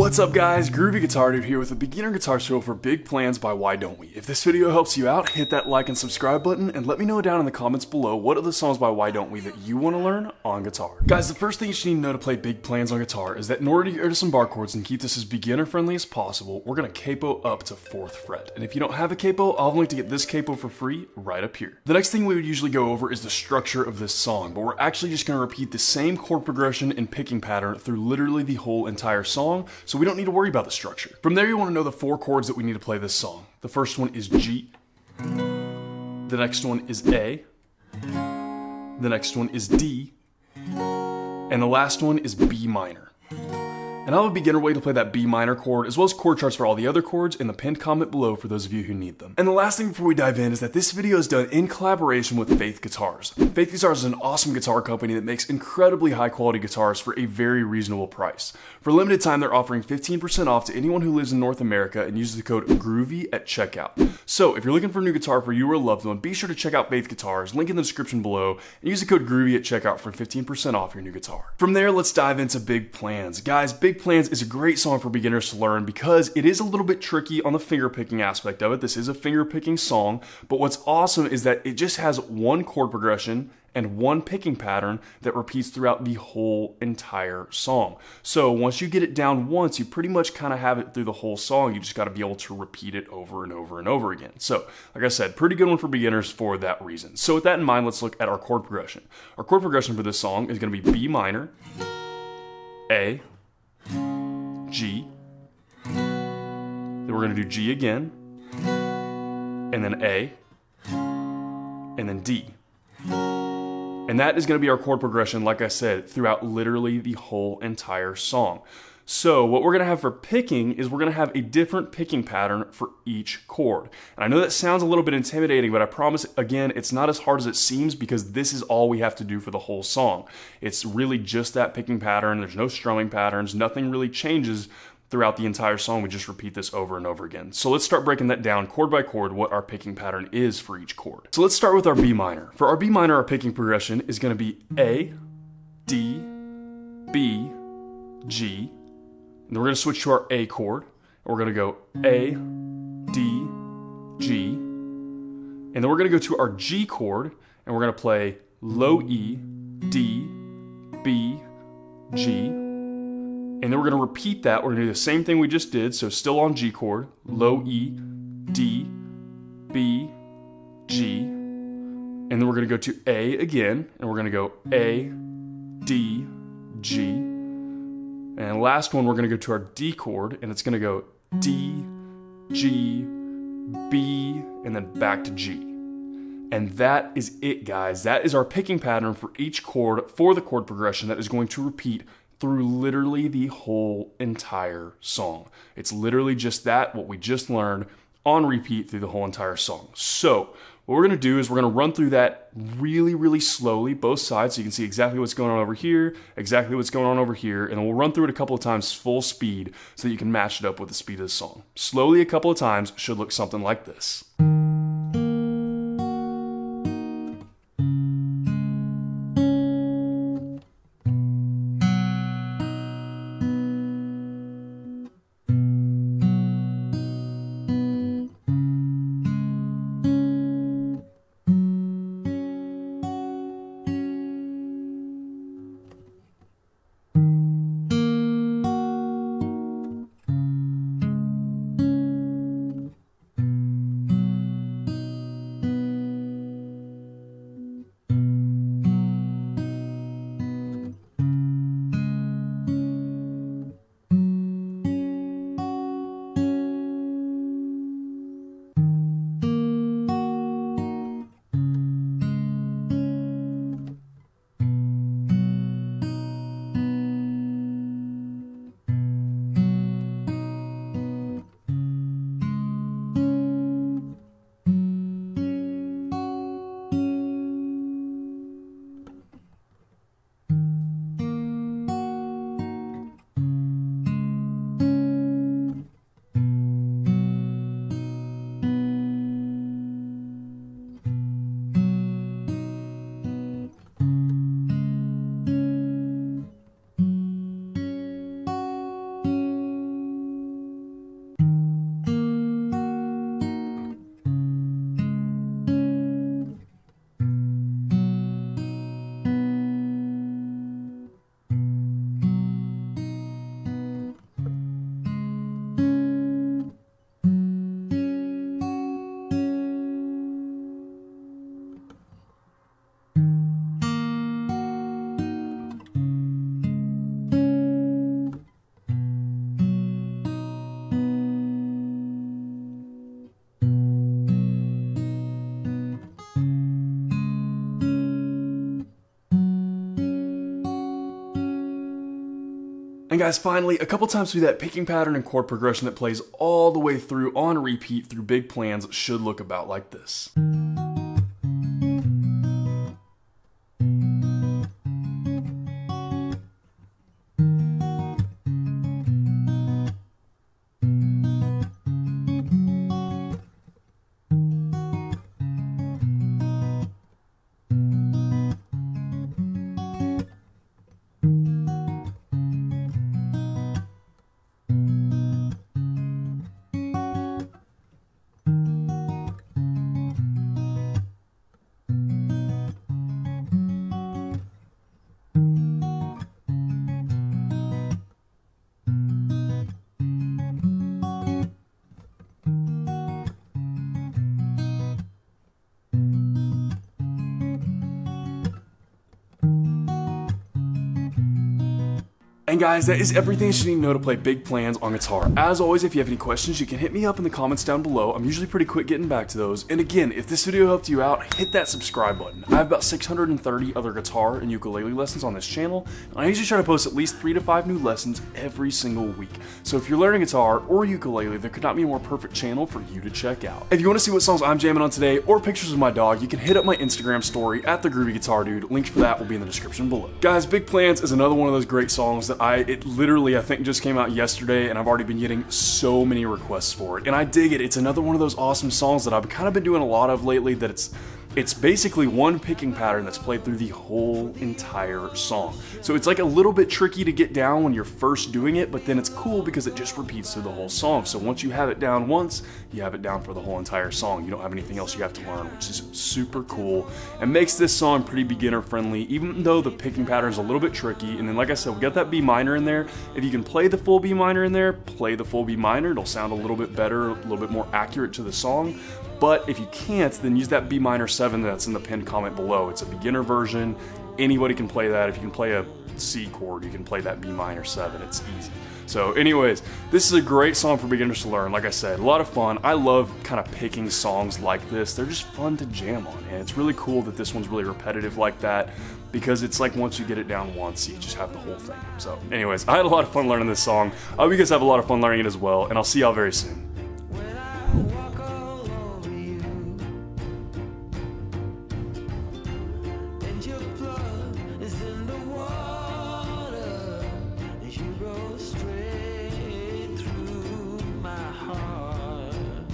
What's up guys, Groovy Guitar Dude here with a beginner guitar tutorial for Big Plans by Why Don't We. If this video helps you out, hit that like and subscribe button and let me know down in the comments below what are the songs by Why Don't We that you want to learn on guitar. Guys, the first thing you should need to know to play Big Plans on guitar is that in order to get rid of some bar chords and keep this as beginner friendly as possible, we're going to capo up to 4th fret. And if you don't have a capo, I'll link to get this capo for free right up here. The next thing we would usually go over is the structure of this song, but we're actually just going to repeat the same chord progression and picking pattern through literally the whole entire song, so we don't need to worry about the structure. From there, you want to know the 4 chords that we need to play this song. The first one is G. The next one is A. The next one is D. And the last one is B minor. And I'll have a beginner way to play that B minor chord, as well as chord charts for all the other chords in the pinned comment below for those of you who need them. And the last thing before we dive in is that this video is done in collaboration with Faith Guitars. Faith Guitars is an awesome guitar company that makes incredibly high quality guitars for a very reasonable price. For a limited time, they're offering 15% off to anyone who lives in North America and uses the code GROOVY at checkout. So if you're looking for a new guitar for you or a loved one, be sure to check out Faith Guitars, link in the description below, and use the code GROOVY at checkout for 15% off your new guitar. From there, let's dive into Big Plans. Guys, Big Plans is a great song for beginners to learn because it is a little bit tricky on the finger picking aspect of it. This is a finger picking song, but what's awesome is that it just has one chord progression and one picking pattern that repeats throughout the whole entire song. So once you get it down once, you pretty much kind of have it through the whole song. You just got to be able to repeat it over and over and over again. So like I said, pretty good one for beginners for that reason. So with that in mind, let's look at our chord progression. Our chord progression for this song is going to be B minor, A, G, then we're going to do G again, and then A, and then D. And that is going to be our chord progression, like I said, throughout literally the whole entire song. So what we're going to have for picking is we're going to have a different picking pattern for each chord. And I know that sounds a little bit intimidating, but I promise, again, it's not as hard as it seems because this is all we have to do for the whole song. It's really just that picking pattern. There's no strumming patterns. Nothing really changes throughout the entire song. We just repeat this over and over again. So let's start breaking that down chord by chord, what our picking pattern is for each chord. So let's start with our B minor. For our B minor, our picking progression is going to be A, D, B, G, and then we're going to switch to our A chord, and we're going to go A, D, G, and then we're going to go to our G chord, and we're going to play low E, D, B, G, and then we're going to repeat that. We're going to do the same thing we just did, so still on G chord, low E, D, B, G, and then we're going to go to A again, and we're going to go A, D, G, and last one, we're going to go to our D chord, and it's going to go D, G, B, and then back to G. And that is it, guys. That is our picking pattern for each chord for the chord progression that is going to repeat through literally the whole entire song. It's literally just that, what we just learned, on repeat through the whole entire song. So what we're going to do is we're going to run through that really, really slowly, both sides, so you can see exactly what's going on over here, exactly what's going on over here, and then we'll run through it a couple of times full speed so that you can match it up with the speed of the song. Slowly a couple of times should look something like this. And guys, finally, a couple times through that picking pattern and chord progression that plays all the way through on repeat through big plans should look about like this. And guys, that is everything you need to know to play big plans on guitar. As always, if you have any questions, you can hit me up in the comments down below. I'm usually pretty quick getting back to those. And again, if this video helped you out, hit that subscribe button. I have about 630 other guitar and ukulele lessons on this channel, and I usually try to post at least 3 to 5 new lessons every single week. So if you're learning guitar or ukulele, there could not be a more perfect channel for you to check out. If you want to see what songs I'm jamming on today or pictures of my dog, you can hit up my Instagram story at The Groovy Guitar Dude. Links for that will be in the description below. Guys, Big Plans is another one of those great songs that it literally, I think, just came out yesterday, and I've already been getting so many requests for it, and I dig it. It's another one of those awesome songs that I've kind of been doing a lot of lately, that it's basically one picking pattern that's played through the whole entire song. So it's like a little bit tricky to get down when you're first doing it, but then it's cool because it just repeats through the whole song. So once you have it down once, you have it down for the whole entire song. You don't have anything else you have to learn, which is super cool and makes this song pretty beginner friendly, even though the picking pattern is a little bit tricky. And then, like I said, we got that B minor in there. If you can play the full B minor in there, play the full B minor. It'll sound a little bit better, a little bit more accurate to the song. But if you can't, then use that B minor 7 that's in the pinned comment below. It's a beginner version. Anybody can play that. If you can play a C chord, you can play that B minor 7. It's easy. So anyways, this is a great song for beginners to learn. Like I said, a lot of fun. I love kind of picking songs like this. They're just fun to jam on. And it's really cool that this one's really repetitive like that, because it's like once you get it down once, you just have the whole thing. So anyways, I had a lot of fun learning this song. I hope you guys have a lot of fun learning it as well, and I'll see y'all very soon. You